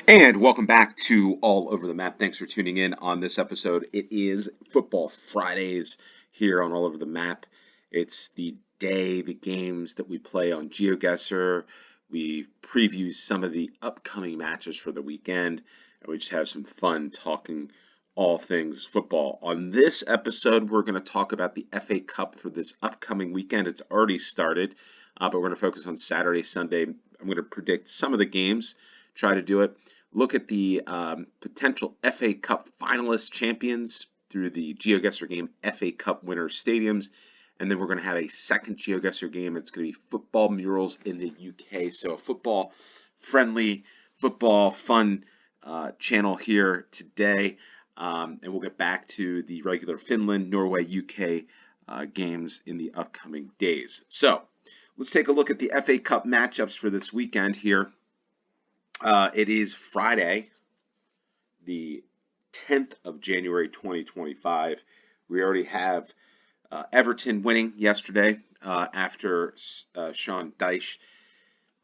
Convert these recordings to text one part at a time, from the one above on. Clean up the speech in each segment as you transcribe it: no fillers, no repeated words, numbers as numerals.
And welcome back to All Over the Map. Thanks for tuning in on this episode. It is Football Fridays here on All Over the Map. It's the day, the games that we play on GeoGuessr. We preview some of the upcoming matches for the weekend, and we just have some fun talking all things football. On this episode, we're going to talk about the FA Cup for this upcoming weekend. It's already started, but we're going to focus on Saturday, Sunday. I'm going to predict some of the games, try to do it. Look at the potential FA Cup finalists, champions through the GeoGuessr game, FA Cup winners stadiums. And then we're going to have a second GeoGuessr game. It's going to be football murals in the UK. So a football-friendly, football-fun channel here today. And we'll get back to the regular Finland, Norway, UK games in the upcoming days. So let's take a look at the FA Cup matchups for this weekend here. It is Friday, the 10th of January, 2025. We already have Everton winning yesterday after Sean Dyche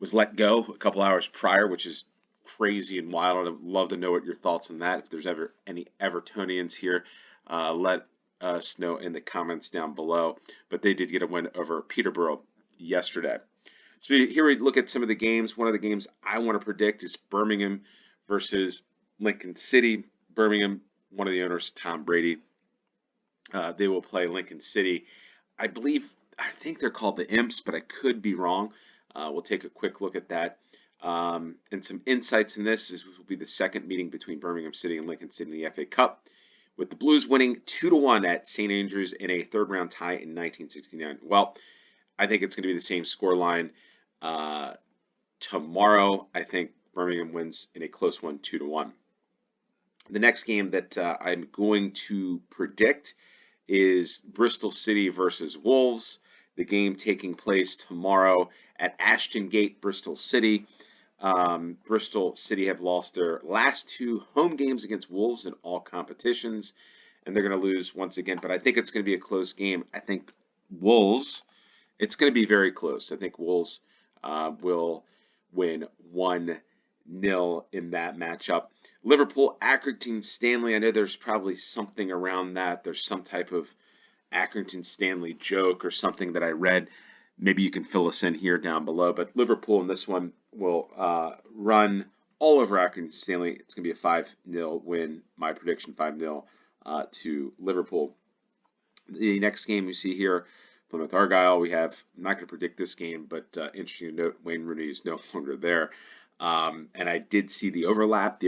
was let go a couple hours prior, which is crazy and wild. I'd love to know what your thoughts on that. If there's ever any Evertonians here, let us know in the comments down below. But they did get a win over Peterborough yesterday. So here we look at some of the games. One of the games I want to predict is Birmingham versus Lincoln City. Birmingham, one of the owners, Tom Brady. They will play Lincoln City. I think they're called the Imps, but I could be wrong. We'll take a quick look at that. And some insights in this will be the second meeting between Birmingham City and Lincoln City in the FA Cup, with the Blues winning 2-1 at St. Andrews in a third-round tie in 1969. Well, I think it's going to be the same scoreline tomorrow. I think Birmingham wins in a close one, 2-1. The next game that I'm going to predict is Bristol City versus Wolves. The game taking place tomorrow at Ashton Gate, Bristol City. Bristol City have lost their last two home games against Wolves in all competitions, and they're going to lose once again. But I think it's going to be a close game. I think Wolves, it's going to be very close. I think Wolves will win 1-0 in that matchup. Liverpool, Accrington Stanley. I know there's probably something around that. There's some type of Accrington Stanley joke or something that I read. Maybe you can fill us in here down below. But Liverpool in this one will run all over Accrington Stanley. It's going to be a 5-0 win. My prediction, 5-0 to Liverpool. The next game you see here, Plymouth Argyle. I'm not going to predict this game, but interesting to note, Wayne Rooney is no longer there. And I did see the overlap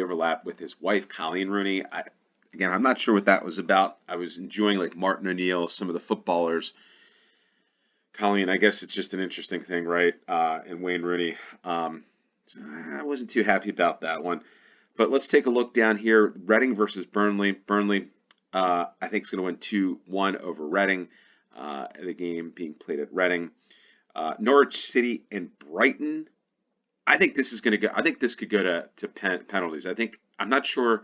with his wife, Colleen Rooney. Again, I'm not sure what that was about. I was enjoying like Martin O'Neill, some of the footballers. Colleen, I guess it's just an interesting thing, right? And Wayne Rooney. So I wasn't too happy about that one. But let's take a look down here. Reading versus Burnley. Burnley, I think, is going to win 2-1 over Reading. The game being played at Reading. Norwich City and Brighton. I think this is going to go. I think this could go to penalties. I'm not sure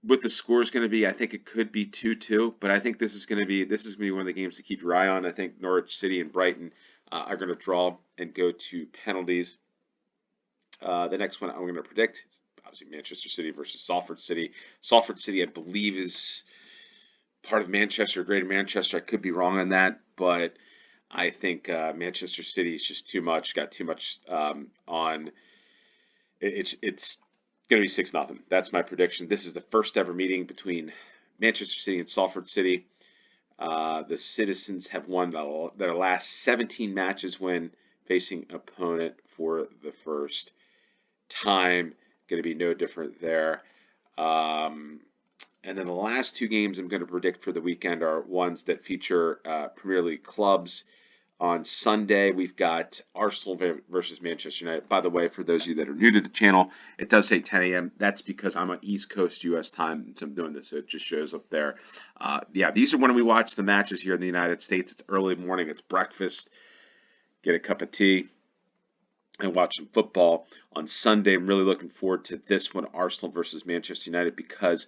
what the score is going to be. I think it could be 2-2, but I think this is going to be one of the games to keep your eye on. I think Norwich City and Brighton are going to draw and go to penalties. The next one I'm going to predict is obviously Manchester City versus Salford City. Salford City, I believe, is part of Manchester, Greater Manchester. I could be wrong on that, but I think Manchester City is just too much. Got too much on. It's going to be 6-0. That's my prediction. This is the first ever meeting between Manchester City and Salford City. The Citizens have won their last 17 matches when facing opponent for the first time. Going to be no different there. And then the last two games I'm going to predict for the weekend are ones that feature Premier League clubs. On Sunday, we've got Arsenal versus Manchester United. By the way, for those of you that are new to the channel, it does say 10 a.m. That's because I'm on East Coast U.S. time, so I'm doing this, so it just shows up there. Yeah, these are when we watch the matches here in the United States. It's early morning. It's breakfast. Get a cup of tea and watch some football. On Sunday, I'm really looking forward to this one, Arsenal versus Manchester United, because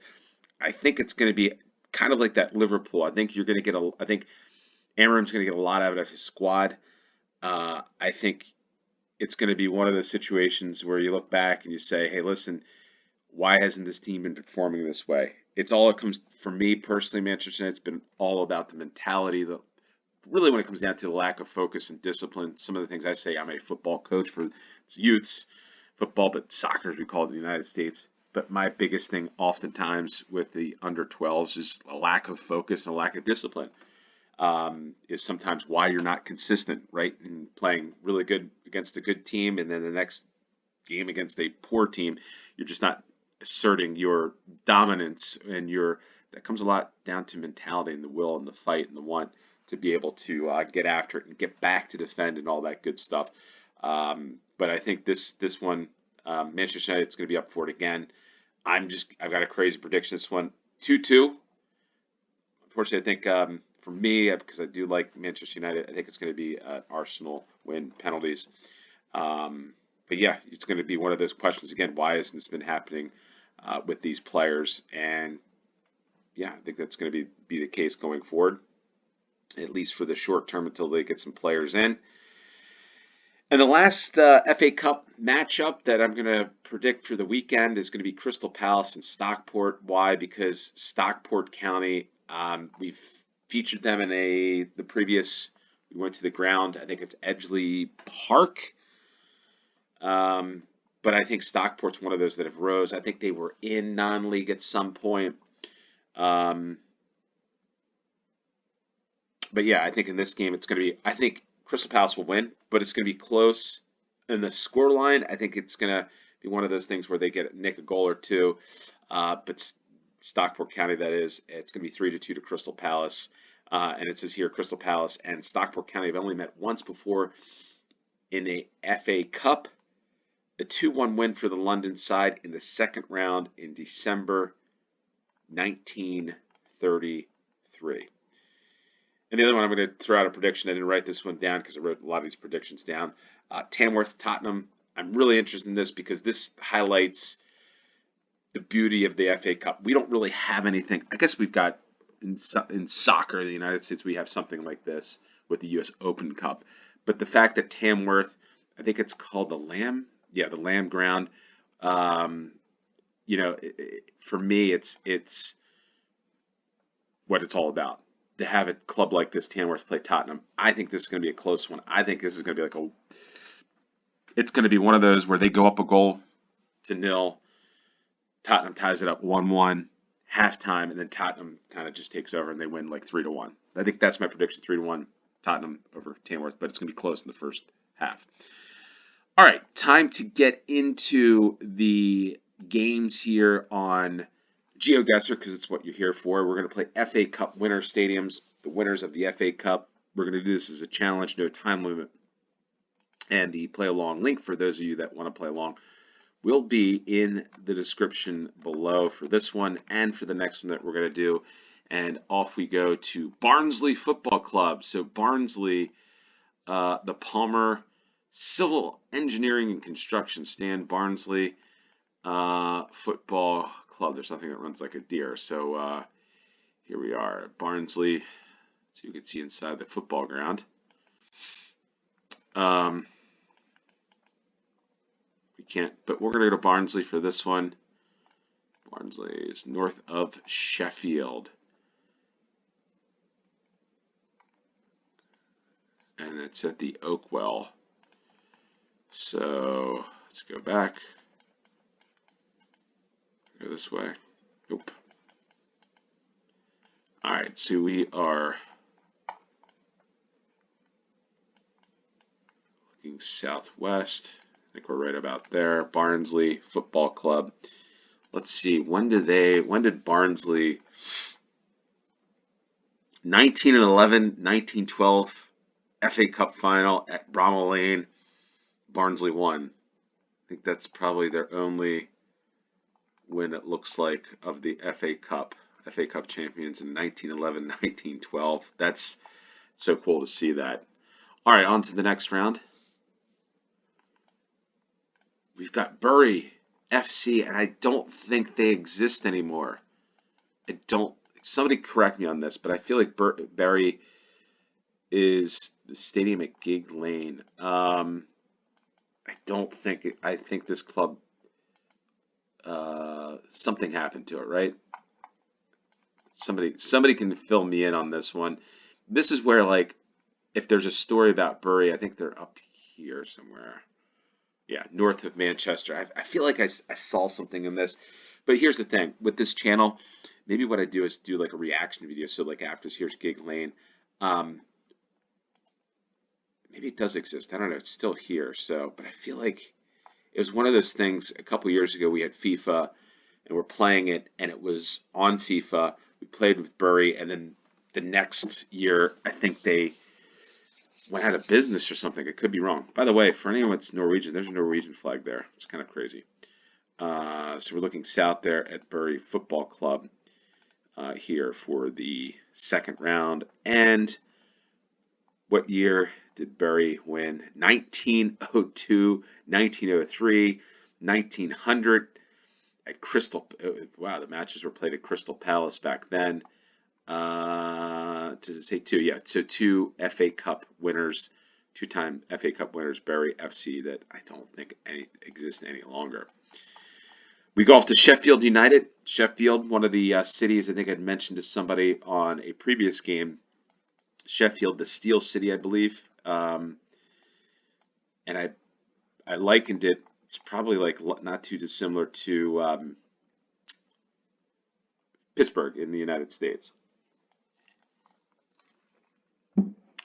I think it's going to be kind of like that Liverpool. I think you're going to get I think Amram's going to get a lot out of his squad. I think it's going to be one of those situations where you look back and you say, hey, listen, why hasn't this team been performing this way? It comes, for me personally, Manchester United's been all about the mentality, really when it comes down to the lack of focus and discipline. Some of the things I say, I'm a football coach for youths, football, but soccer as we call it in the United States. But my biggest thing oftentimes with the under 12s is a lack of focus and a lack of discipline. Is sometimes why you're not consistent, right? And playing really good against a good team, and then the next game against a poor team, you're just not asserting your dominance, and that comes a lot down to mentality and the will and the fight and the want to be able to get after it and get back to defend and all that good stuff. But I think this one, Manchester United is going to be up for it again. I've got a crazy prediction. This one 2-2. Unfortunately, I think for me, because I do like Manchester United, I think it's going to be an Arsenal win, penalties. But yeah, it's going to be one of those questions again. Why hasn't this been happening with these players? And yeah, I think that's going to be the case going forward, at least for the short term until they get some players in. And the last FA Cup matchup that I'm going to predict for the weekend is going to be Crystal Palace and Stockport. Why? Because Stockport County, we've featured them in the previous. We went to the ground. I think it's Edgeley Park. But I think Stockport's one of those that have rose. I think they were in non-league at some point. But yeah, I think in this game it's going to be. I think Crystal Palace will win, but it's going to be close. In the scoreline, I think it's going to be one of those things where they nick a goal or two. But Stockport County, that is, it's going to be 3-2 to Crystal Palace. And it says here Crystal Palace and Stockport County have only met once before in a FA Cup. A 2-1 win for the London side in the second round in December 1933. And the other one, I'm going to throw out a prediction. I didn't write this one down because I wrote a lot of these predictions down. Tamworth, Tottenham. I'm really interested in this because this highlights the beauty of the FA Cup. We don't really have anything. I guess we've got in soccer in the United States, we have something like this with the U.S. Open Cup. But the fact that Tamworth, I think it's called the Lamb. Yeah, the Lamb Ground. For me, it's what it's all about. To have a club like this, Tamworth, play Tottenham, I think this is going to be a close one. I think this is going to be it's going to be one of those where they go up a goal to nil. Tottenham ties it up 1-1, halftime, and then Tottenham kind of just takes over and they win like 3-1. I think that's my prediction: 3-1 Tottenham over Tamworth, but it's going to be close in the first half. All right, time to get into the games here on GeoGuessr because it's what you're here for. We're going to play FA Cup winner stadiums, the winners of the FA Cup. We're going to do this as a challenge, no time limit. And the play along link for those of you that want to play along will be in the description below for this one and for the next one that we're going to do. And off we go to Barnsley Football Club. So Barnsley, the Palmer Civil Engineering and Construction stand, Barnsley Football Club. There's nothing that runs like a deer. So here we are, Barnsley. So you can see inside the football ground. We can't, but we're going to go to Barnsley for this one. Barnsley is north of Sheffield. And it's at the Oakwell. So let's go back. Go this way. Nope. All right, so we are looking southwest. I think we're right about there. Barnsley Football Club. Let's see. When did Barnsley? 1911, 1912 FA Cup final at Bramall Lane. Barnsley won. I think that's probably their only win, it looks like, of the FA Cup champions in 1911, 1912. That's so cool to see that. All right, on to the next round. We've got Bury FC, and I don't think they exist anymore. Somebody correct me on this, but I feel like Bury is the stadium at Gig Lane. I don't think I think this club something happened to it, right? Somebody can fill me in on this one. This is where like if there's a story about Bury, I think they're up here somewhere. Yeah, north of Manchester. I feel like I saw something in this. But here's the thing with this channel, maybe what I do is do like a reaction video. So like after here's Gig Lane. Um, maybe it does exist. I don't know. It's still here. So, but I feel like it was one of those things a couple years ago we had FIFA and we're playing it and it was on FIFA. We played with Bury and then the next year I think they went out of business or something. I could be wrong. By the way, for anyone that's Norwegian, there's a Norwegian flag there. It's kind of crazy. So we're looking south there at Bury Football Club here for the second round. And what year did Bury win? 1902, 1903, 1900 at Crystal. Wow, the matches were played at Crystal Palace back then. Does it say two? Yeah, so two FA Cup winners, two-time FA Cup winners, Bury FC, that I don't think exist any longer. We go off to Sheffield United. Sheffield, one of the cities I think I'd mentioned to somebody on a previous game. Sheffield, the Steel City, I believe. And I likened it. It's probably like not too dissimilar to Pittsburgh in the United States.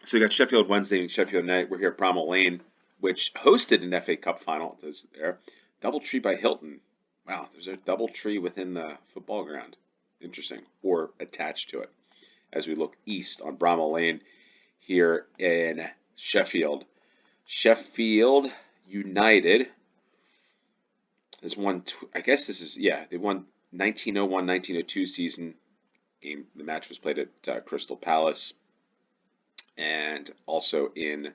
So we got Sheffield Wednesday and Sheffield United. We're here at Bramall Lane, which hosted an FA Cup final. There's there. Doubletree by Hilton. Wow, there's a Doubletree within the football ground. Interesting. Or attached to it. As we look east on Bramall Lane here in Sheffield. Sheffield United has won, I guess this is, yeah, they won 1901-1902 season. Game. The match was played at Crystal Palace. And also in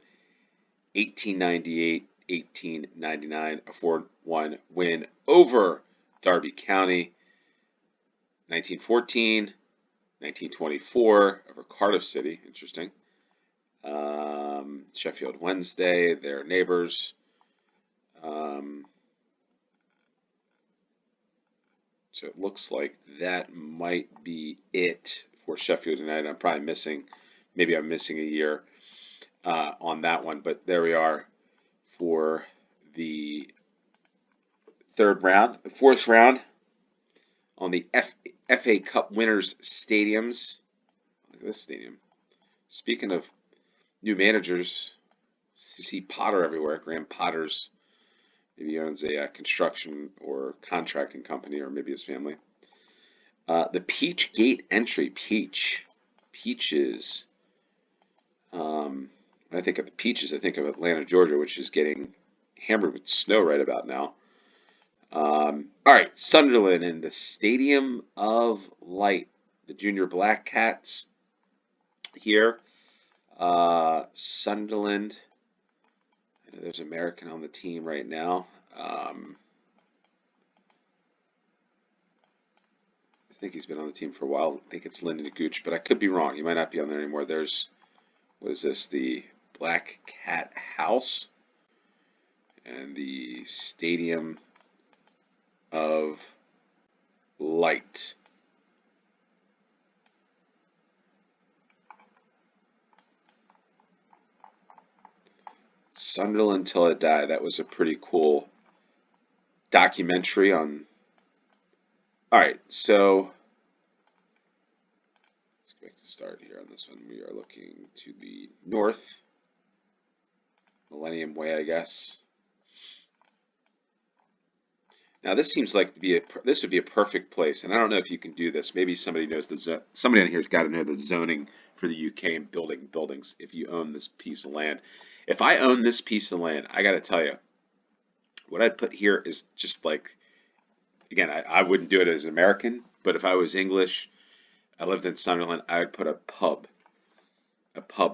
1898, 1899, a 4-1 win over Derby County. 1914, 1924 over Cardiff City. Interesting. Sheffield Wednesday, their neighbors. So it looks like that might be it for Sheffield United. I'm probably missing. Maybe I'm missing a year on that one, but there we are for the fourth round on the FA Cup winners stadiums. Look at this stadium. Speaking of new managers, you see Potter everywhere. Graham Potter's, maybe he owns a construction or contracting company, or maybe his family. The Peach Gate entry, Peaches. When I think of the Peaches, I think of Atlanta, Georgia, which is getting hammered with snow right about now. All right, Sunderland in the Stadium of Light, the Junior Black Cats here. Sunderland. I know there's an American on the team right now. I think he's been on the team for a while. I think it's Lyndon Gooch, but I could be wrong. He might not be on there anymore. There's, what is this? The Black Cat House and the Stadium of Light. Sunderland Till It Died. That was a pretty cool documentary on. All right, so let's go back to start here on this one. We are looking to the north, Millennium Way, I guess. Now this seems like this would be a perfect place, and I don't know if you can do this. Maybe somebody knows somebody on here's got to know the zoning for the UK and building buildings. If you own this piece of land, if I own this piece of land, I got to tell you, what I'd put here is just like, again, I wouldn't do it as an American, but if I was English, I lived in Sunderland, I would put a pub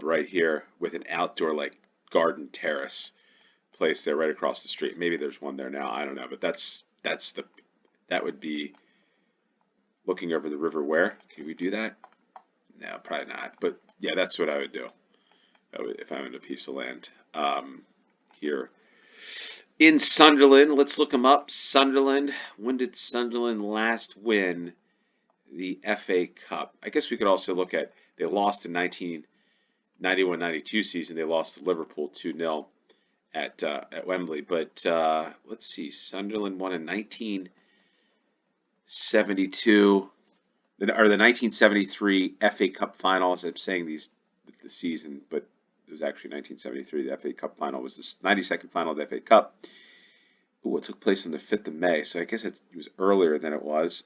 right here with an outdoor like garden terrace place there right across the street. Maybe there's one there now. I don't know, but that would be looking over the river. Where can we do that? No, probably not. But yeah, that's what I would do if I owned a piece of land here. In Sunderland, let's look them up. Sunderland, when did Sunderland last win the FA Cup? I guess we could also look at, they lost in 1991-92 season. They lost to Liverpool 2-0 at Wembley. But let's see, Sunderland won in 1972, or the 1973 FA Cup finals. I'm saying the season, but it was actually 1973. The FA Cup final was the 92nd final of the FA Cup. Ooh, it took place on the 5th of May, so I guess it was earlier than it was.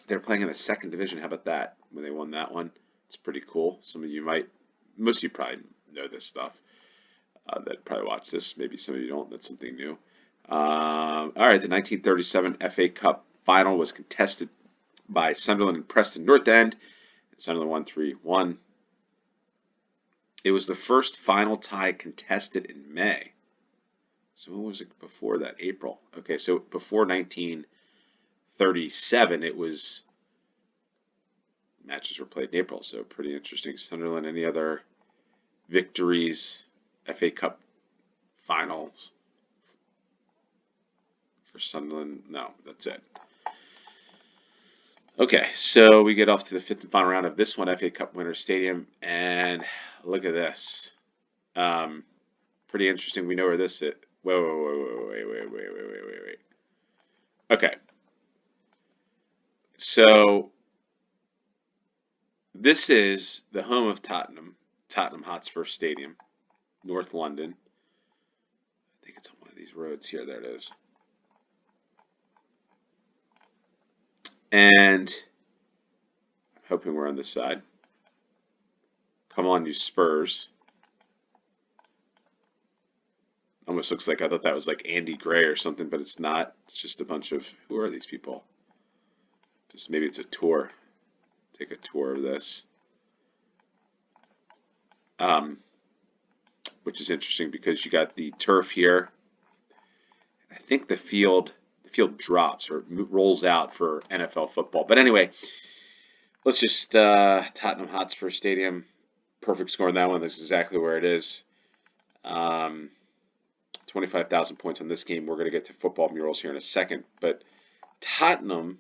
They're playing in the second division. How about that? When they won that one, it's pretty cool. Some of you most of you probably know this stuff. That probably watch this. Maybe some of you don't. That's something new. All right, the 1937 FA Cup final was contested by Sunderland and Preston North End. Sunderland won 3-1. It was the first final tie contested in May. So when was it before that? April. Okay, so before 1937, it was matches were played in April. So pretty interesting. Sunderland, any other victories? FA Cup finals for Sunderland? No, that's it. Okay, so we get off to the 5th and final round of this one, FA Cup Winners Stadium, and look at this. Pretty interesting. We know where this is. Wait. Okay. So this is the home of Tottenham Hotspur Stadium, North London. I think it's on one of these roads here. There it is. And I'm hoping we're on this side. Come on, you Spurs. Almost looks like I thought that was like Andy Gray or something, but it's not. It's just a bunch of, who are these people? Just maybe it's a tour. Take a tour of this. Which is interesting because you got the turf here. I think the field drops or rolls out for NFL football. But anyway, let's just Tottenham Hotspur Stadium. Perfect score on that one. This is exactly where it is. 25,000 points on this game. We're going to get to football murals here in a second. But Tottenham,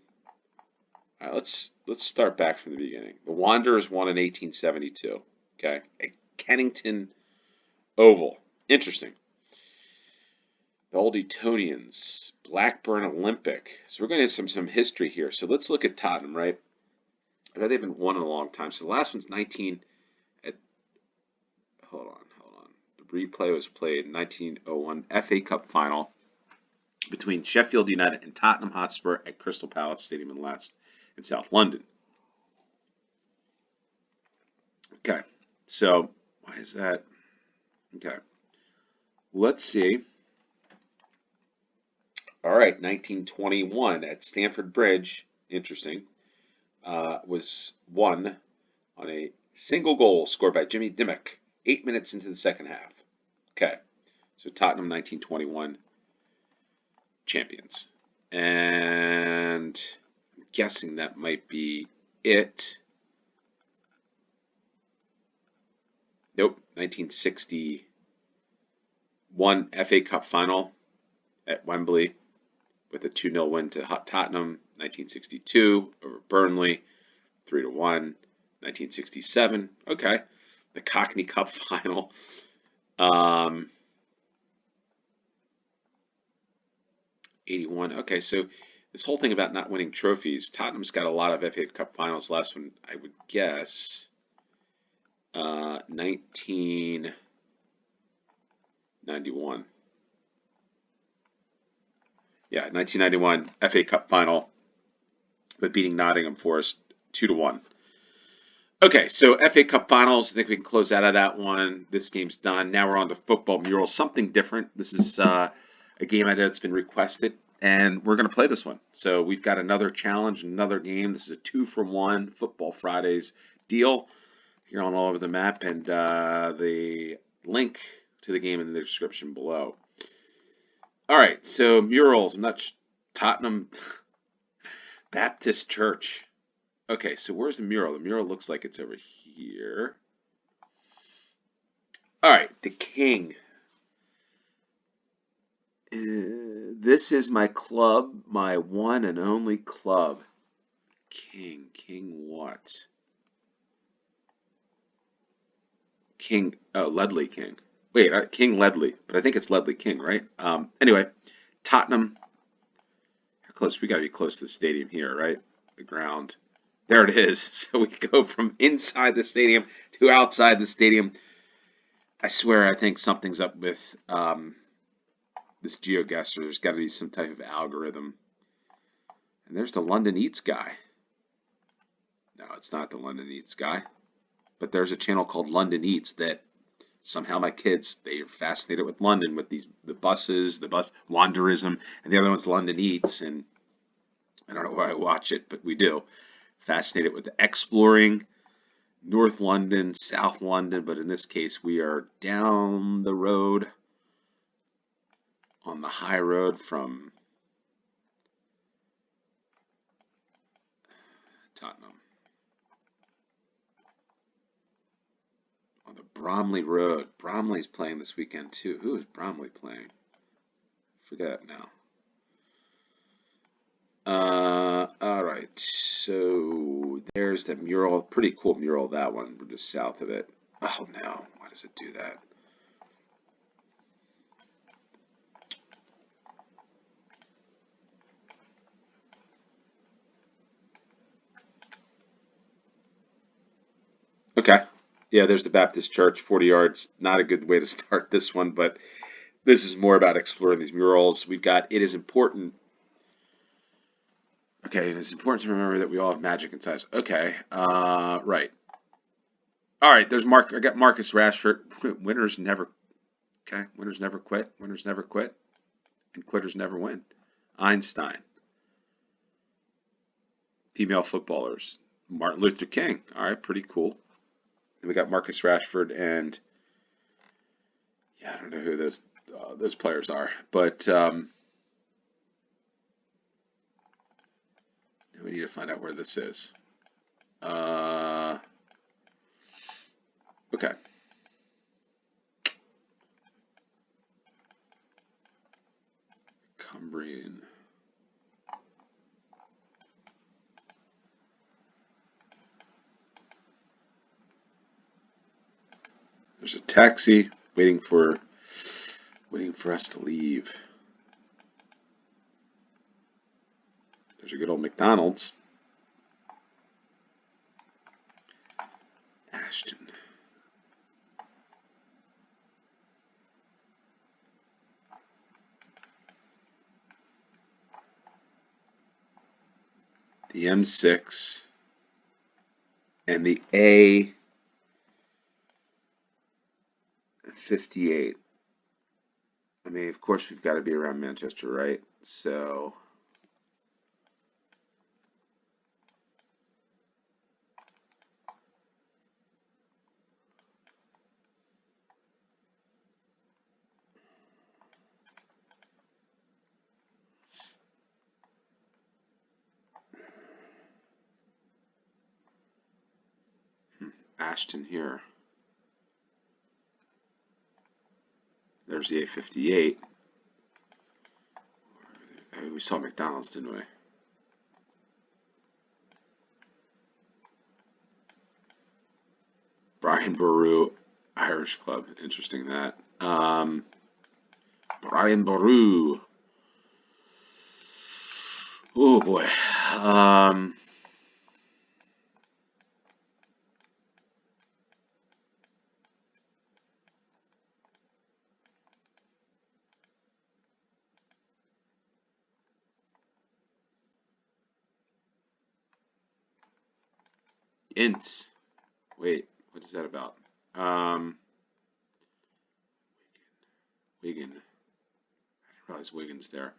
all right, let's start back from the beginning. The Wanderers won in 1872. Okay, at Kennington Oval. Interesting. The Old Etonians, Blackburn Olympic. So we're going to have some history here. So let's look at Tottenham, right? I know they haven't won in a long time. So the last one's 19. Hold on. The replay was played in 1901 FA Cup final between Sheffield United and Tottenham Hotspur at Crystal Palace Stadium in South London. Okay, so why is that? Okay, let's see. All right, 1921 at Stamford Bridge, interesting, was won on a single goal scored by Jimmy Dimmock 8 minutes into the second half. Okay, so Tottenham 1921 champions. And I'm guessing that might be it. Nope, 1961 FA Cup final at Wembley with a 2-0 win to Tottenham. 1962 over Burnley, 3-1. 1967, okay. The Cockney Cup final. 81. Okay, so this whole thing about not winning trophies, Tottenham's got a lot of FA Cup finals. Last one, I would guess, 1991. Yeah, 1991 FA Cup final, but beating Nottingham Forest 2-1. Okay, so FA Cup finals, I think we can close out of that one. This game's done. Now we're on to football murals, something different. This is a game I know it's been requested, and we're going to play this one. So we've got another challenge, another game. This is a 2-for-1 Football Fridays deal here on All Over the Map, and the link to the game in the description below. All right, so murals. I'm not Tottenham Baptist Church. Okay, so where's the mural? The mural looks like it's over here. All right, the king. This is my club, my one and only club. King what? King, oh, Ledley King. Wait, King Ledley, but I think it's Ledley King, right? Anyway, Tottenham. How close? We got to be close to the stadium here, right? The ground. There it is. So we go from inside the stadium to outside the stadium. I swear, I think something's up with this GeoGuessr. There's got to be some type of algorithm. And there's the London Eats guy. No, it's not the London Eats guy. But there's a channel called London Eats that somehow my kids, they are fascinated with London, with the buses, the bus wanderism, and the other one's London Eats. And I don't know why I watch it, but we do. Fascinated with the exploring North London, South London, but in this case we are down the road on the high road from Tottenham. On the Bromley Road. Bromley's playing this weekend too. Who is Bromley playing? Forget now. All right, so there's the mural. Pretty cool mural, that one. We're just south of it. Oh no, why does it do that? Okay. Yeah, there's the Baptist Church, 40 yards. Not a good way to start this one, but this is more about exploring these murals. We've got it is important. Okay, it is important to remember that we all have magic inside us. Okay, right. All right, there's Mark. I got Marcus Rashford. Winners never. Okay, winners never quit. Winners never quit, and quitters never win. Einstein. Female footballers. Martin Luther King. All right, pretty cool. And we got Marcus Rashford and yeah, I don't know who those players are, but we need to find out where this is. Okay. Cumbrian. There's a taxi waiting for us to leave. There's a good old McDonald's. Ashton. The M6 and the A58. I mean, of course, we've got to be around Manchester, right? So, Ashton here. There's the A58. We saw McDonald's, didn't we? Brian Boru, Irish Club. Interesting that. Brian Boru. Oh boy. Ints. Wait, what is that about? Wigan. I didn't realize Wigan's there.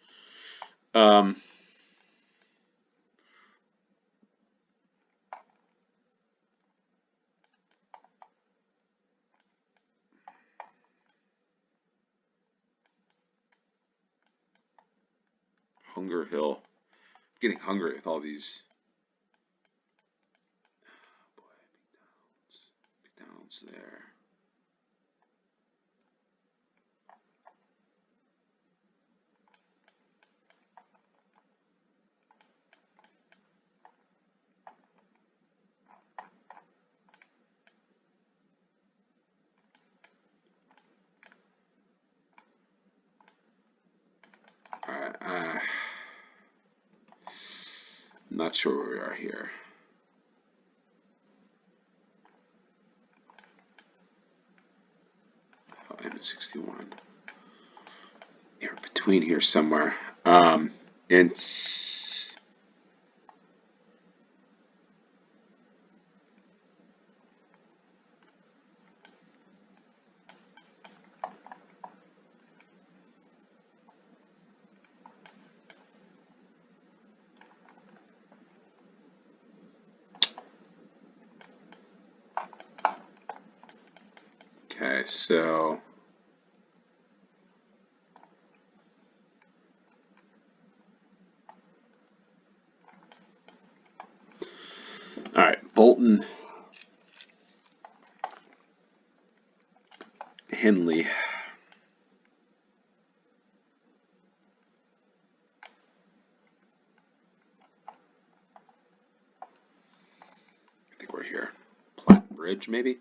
Hunger Hill. I'm getting hungry with all these. Oh boy, McDonald's there. not sure where we are here. Oh, M61. They're between here somewhere. And okay, so all right, Bolton, Henley. I think we're here. Platte Bridge, maybe.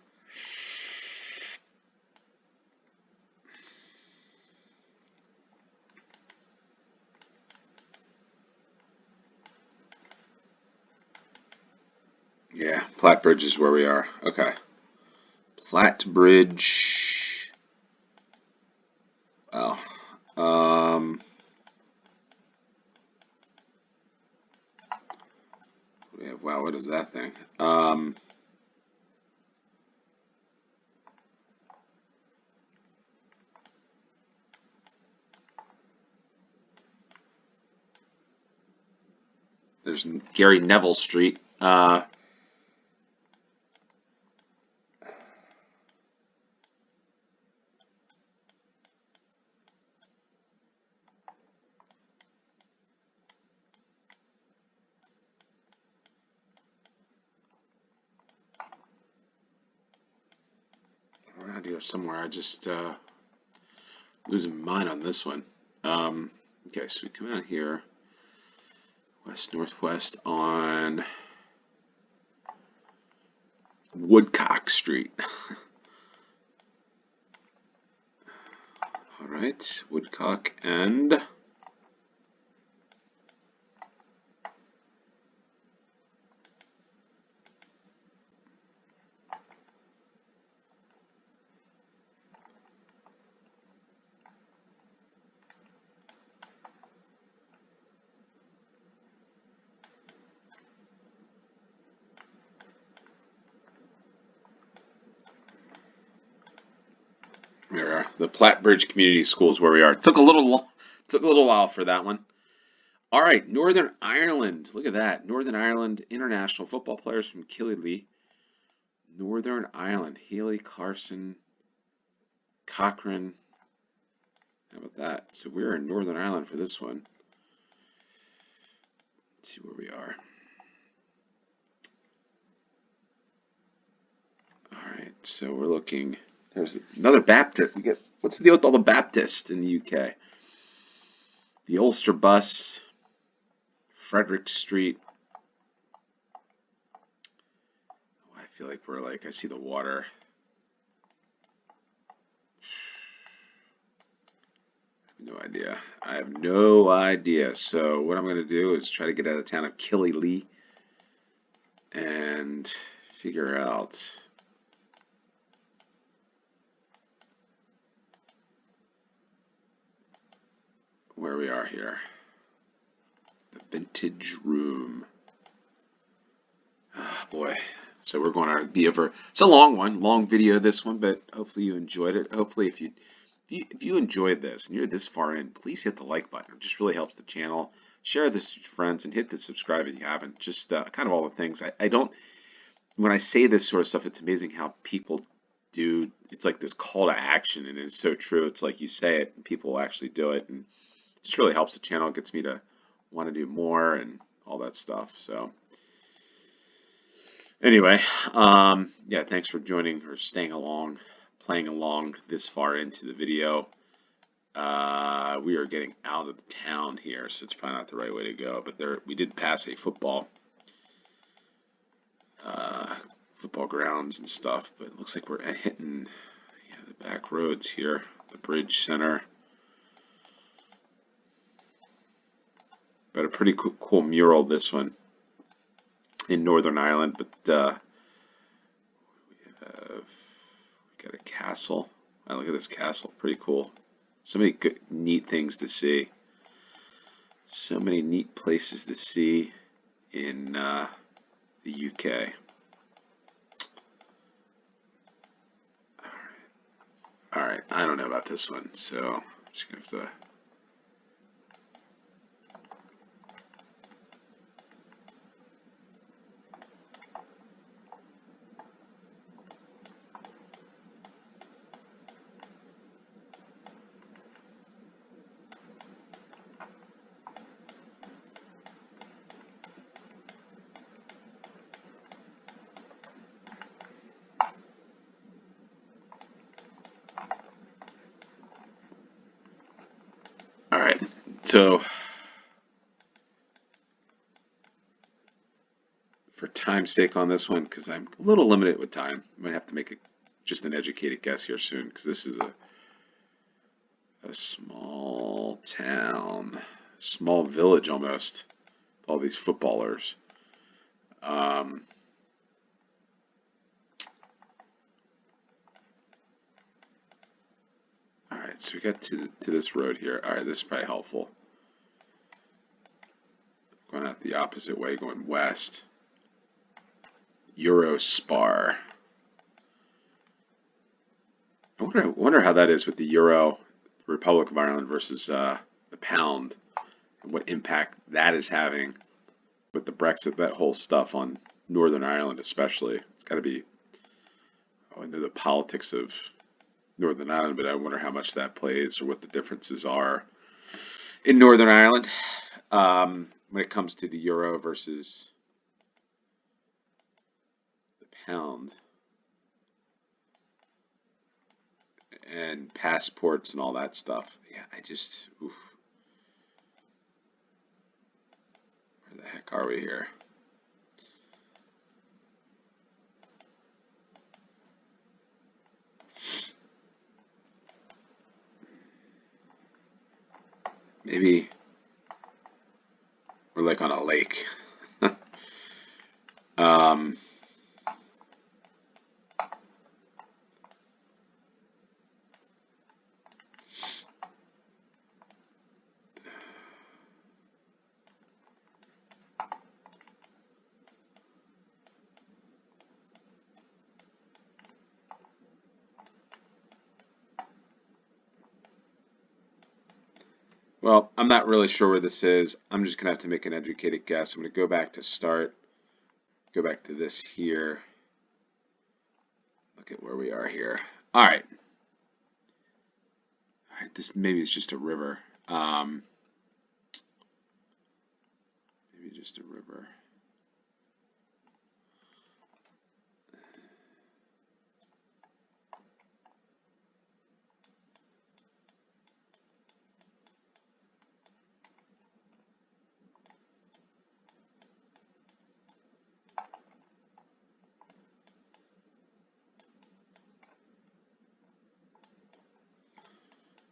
Yeah, Platte Bridge is where we are. Okay. Platte Bridge. Wow. Yeah, wow, what is that thing? There's Gary Neville Street. Around here somewhere. I just losing mine on this one. Okay, so we come out here, west northwest on Woodcock Street. All right, Woodcock and here, the Platte Bridge Community Schools where we are. Took a little while for that one. All right, Northern Ireland. Look at that. Northern Ireland international football players from Killyleagh. Northern Ireland. Healy, Carson, Cochrane. How about that? So we're in Northern Ireland for this one. Let's see where we are. All right, so we're looking. There's another Baptist. We get what's the deal with all the Baptists in the UK? The Ulster Bus, Frederick Street. Oh, I feel like we're like I see the water. No idea. I have no idea. So what I'm going to do is try to get out of town of Killyleagh and figure out where we are here. The Vintage Room. Oh, boy. So we're going to be over. It's a long one, long video this one, but hopefully you enjoyed it. Hopefully if you enjoyed this and you're this far in, please hit the like button. It just really helps the channel. Share this with your friends and hit the subscribe if you haven't. Just kind of all the things. I don't, when I say this sort of stuff, it's amazing how people do. It's like this call to action, and it's so true. It's like you say it and people will actually do it, and it just really helps the channel. It gets me to want to do more and all that stuff. So anyway, yeah, thanks for joining or staying along, playing along this far into the video. We are getting out of the town here, so it's probably not the right way to go. But there, we did pass a football grounds and stuff. But it looks like we're hitting the back roads here, the bridge center. But a pretty cool mural, this one. in Northern Ireland, but we got a castle. Oh, look at this castle, pretty cool. So many good, neat things to see. So many neat places to see in the UK. All right, I don't know about this one, so I'm just gonna have to. All right, so for time's sake on this one, because I'm a little limited with time, I'm gonna have to make just an educated guess here soon, because this is a small town, small village almost, with all these footballers. Um, all right, so we got to this road here. All right, this is probably helpful. Going out the opposite way, going west. Eurospar. I wonder how that is with the euro, the Republic of Ireland versus the pound, and what impact that is having with the Brexit, that whole stuff on Northern Ireland especially. It's got to be, I know the politics of Northern Ireland, but I wonder how much that plays or what the differences are in Northern Ireland when it comes to the euro versus the pound and passports and all that stuff. Yeah, I just, oof. Where the heck are we here? Maybe we're like on a lake. um, well, I'm not really sure where this is. I'm just going to have to make an educated guess. I'm going to go back to start, go back to this here. Look at where we are here. All right. All right, this maybe it's just a river. Maybe just a river.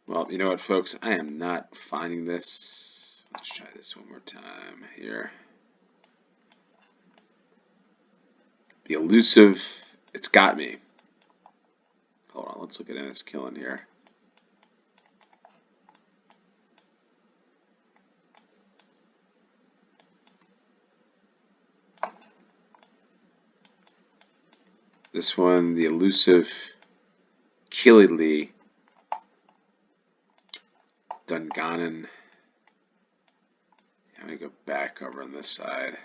Well, you know what, folks? I am not finding this. Let's try this one more time here. The elusive, it's got me. Hold on, let's look at Enniskillen here. This one, the elusive Killylee, Dungannon. I'm going to go back over on this side.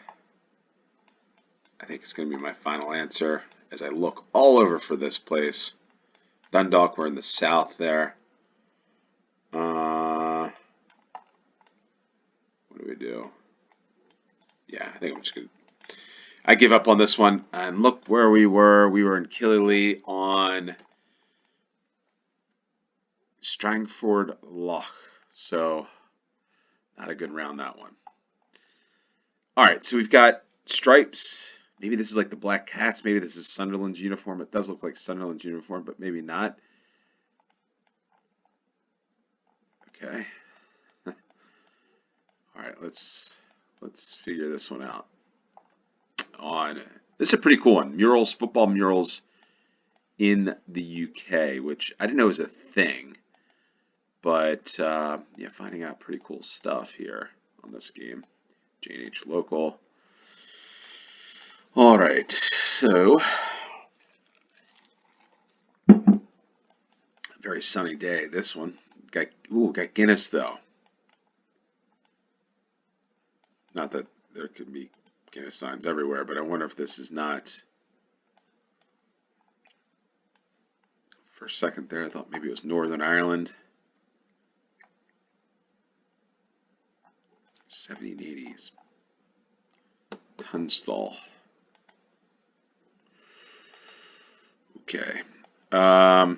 I think it's going to be my final answer as I look all over for this place. Dundalk, we're in the south there. What do we do? Yeah, I think I'm just going to. I give up on this one. And look where we were. We were in Killylee on Strangford Lough. So, not a good round, that one. All right, so we've got stripes. Maybe this is like the Black Cats. Maybe this is Sunderland's uniform. It does look like Sunderland's uniform, but maybe not. Okay. All right, let's figure this one out. on. This is a pretty cool one. Murals, football murals in the UK, which I didn't know was a thing. But yeah, finding out pretty cool stuff here on this game. J&H Local. All right, so very sunny day. This one got Guinness though. Not that there could be Guinness signs everywhere, but I wonder if this is not. For a second there, I thought maybe it was Northern Ireland. 1780s. Tunstall. Okay. The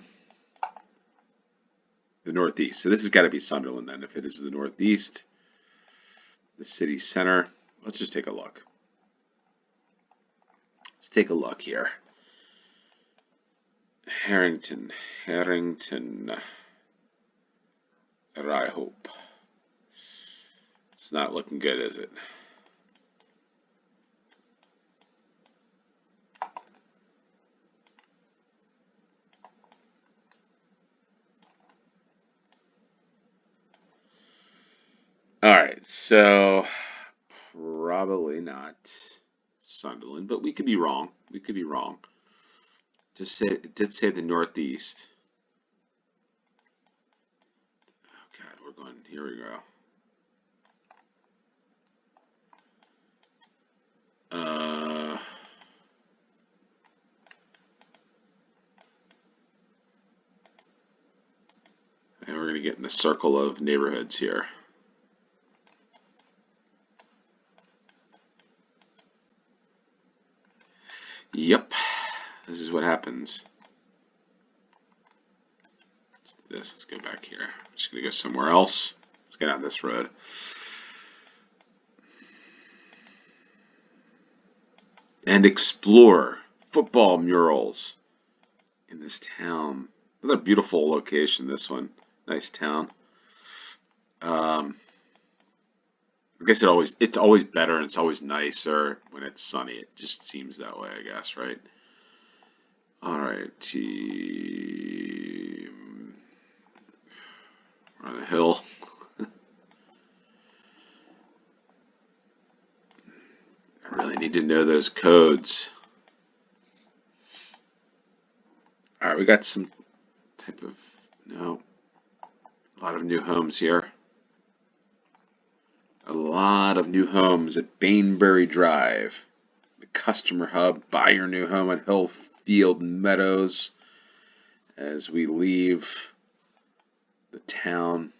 Northeast. So this has got to be Sunderland then. If it is the Northeast, the city center. Let's just take a look. Let's take a look here. Harrington. I hope. It's not looking good, is it? All right, so probably not Sunderland, but we could be wrong. We could be wrong. Just say it did say the Northeast. Oh God, we're going. Here we go. And we're going to get in the circle of neighborhoods here. Yep, this is what happens. Let's do this. Let's go back here. I'm just going to go somewhere else. Let's get on this road. And explore football murals in this town. Another beautiful location, this one. Nice town. I guess it's always better and it's always nicer when it's sunny. It just seems that way, I guess, right? All right, team. We're on the hill. I really need to know those codes. All right, we got some type of, no, a lot of new homes here. A lot of new homes at Bainbury Drive, the customer hub. Buy your new home at Hillfield Meadows as we leave the town.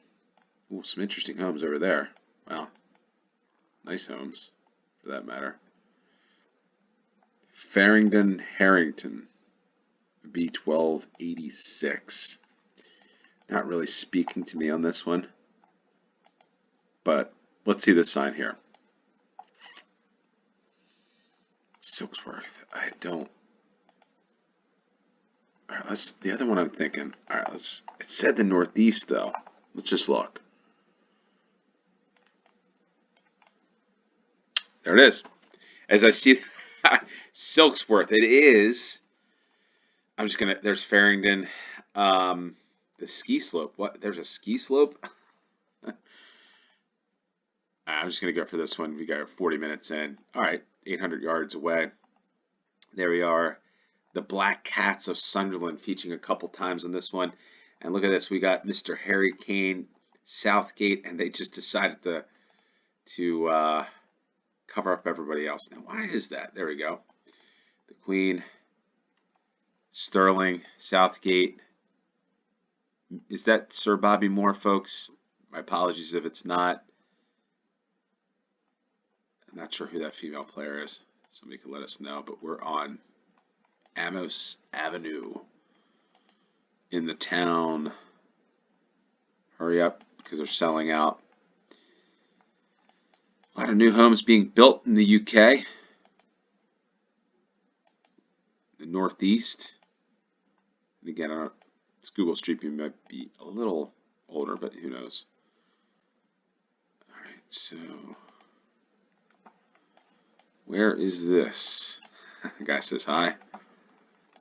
Ooh, some interesting homes over there. Wow. Nice homes, for that matter. Farringdon, Harrington, B1286. Not really speaking to me on this one, but let's see this sign here. Silksworth. I don't. All right, let's. The other one I'm thinking. All right, let's. It said the Northeast though. Let's just look. There it is. As I see, Silksworth. It is. I'm just gonna. There's Farringdon. The ski slope. What? There's a ski slope. I'm just gonna go for this one. We got 40 minutes in. All right, 800 yards away. There we are. The Black Cats of Sunderland featuring a couple times on this one. And look at this. We got Mr. Harry Kane, Southgate, and they just decided to cover up everybody else. Now, why is that? There we go. The Queen, Sterling, Southgate. Is that Sir Bobby Moore, folks? My apologies if it's not. I'm not sure who that female player is. Somebody can let us know, but we're on Amos Avenue in the town. Hurry up, because they're selling out. A lot of new homes being built in the UK. The Northeast. And again, it's Google Street View might be a little older, but who knows. All right, so Where is this? The guy says hi.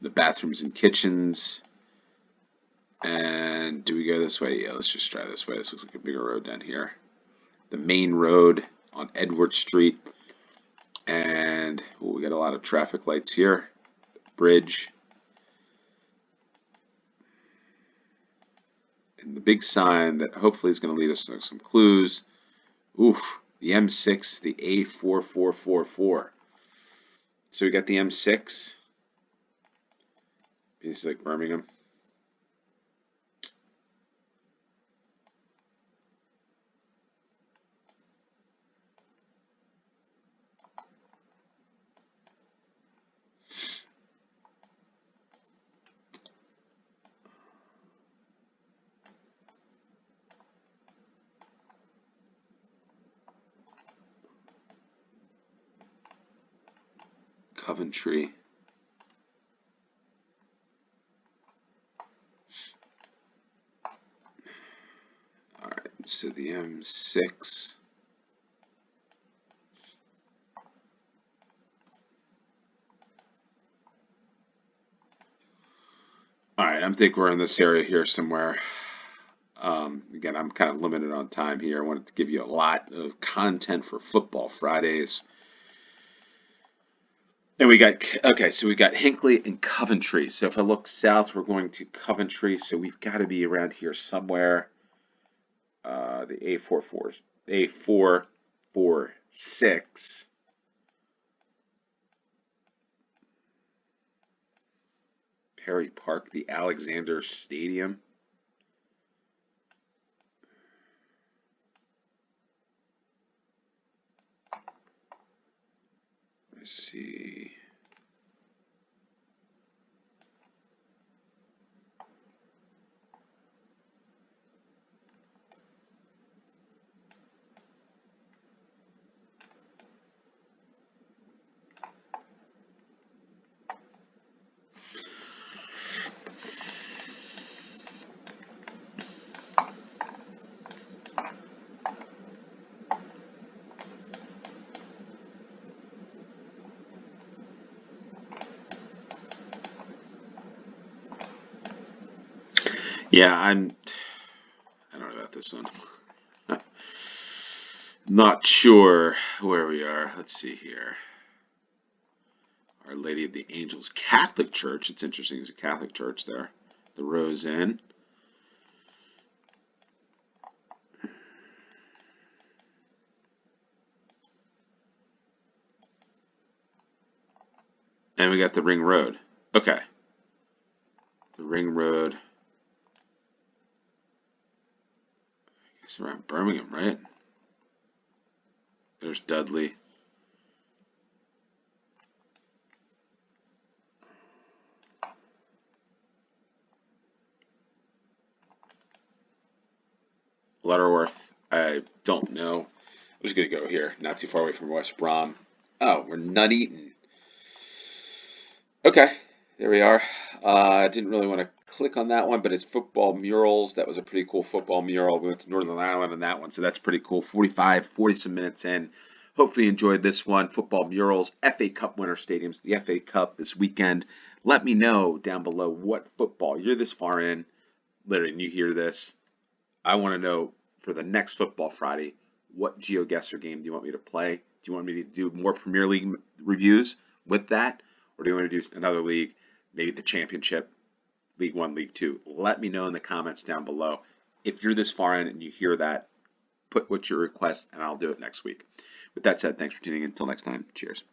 The bathrooms and kitchens. And do we go this way? Yeah, let's just try this way. This looks like a bigger road down here. The main road on Edward Street. And we got a lot of traffic lights here. Bridge. And the big sign that hopefully is going to lead us to some clues. Oof, the M6, the A4444. So we got the M6. It's like Birmingham. Coventry. All right, so the M6. All right, I think we're in this area here somewhere. Again, I'm kind of limited on time here. I wanted to give you a lot of content for Football Fridays. And we got, okay, so we got Hinckley and Coventry. So if I look south, we're going to Coventry. So we've got to be around here somewhere. The A446. Perry Park, the Alexander Stadium. Let's see. Yeah, I don't know about this one. Not sure where we are. Let's see here. Our Lady of the Angels Catholic Church. It's interesting, there's a Catholic church there. The Rose Inn. And we got the Ring Road. Okay. The Ring Road. I guess around Birmingham, right? There's Dudley. Lutterworth. I don't know. I'm just going to go here. Not too far away from West Brom. Oh, we're Nuneaton. Okay, there we are. I didn't really want to click on that one, but it's football murals. That was a pretty cool football mural. We went to Northern Ireland on that one, so that's pretty cool. 40 some minutes in. Hopefully you enjoyed this one. Football murals, FA Cup winner stadiums, the FA Cup this weekend. Let me know down below what football you're this far in. Literally, and you hear this. I want to know for the next Football Friday, what GeoGuessr game do you want me to play? Do you want me to do more Premier League reviews with that? Or do you want to do another league, maybe the Championship, League One, League Two? Let me know in the comments down below. If you're this far in and you hear that, put what's your request and I'll do it next week. With that said, thanks for tuning in. Until next time, cheers.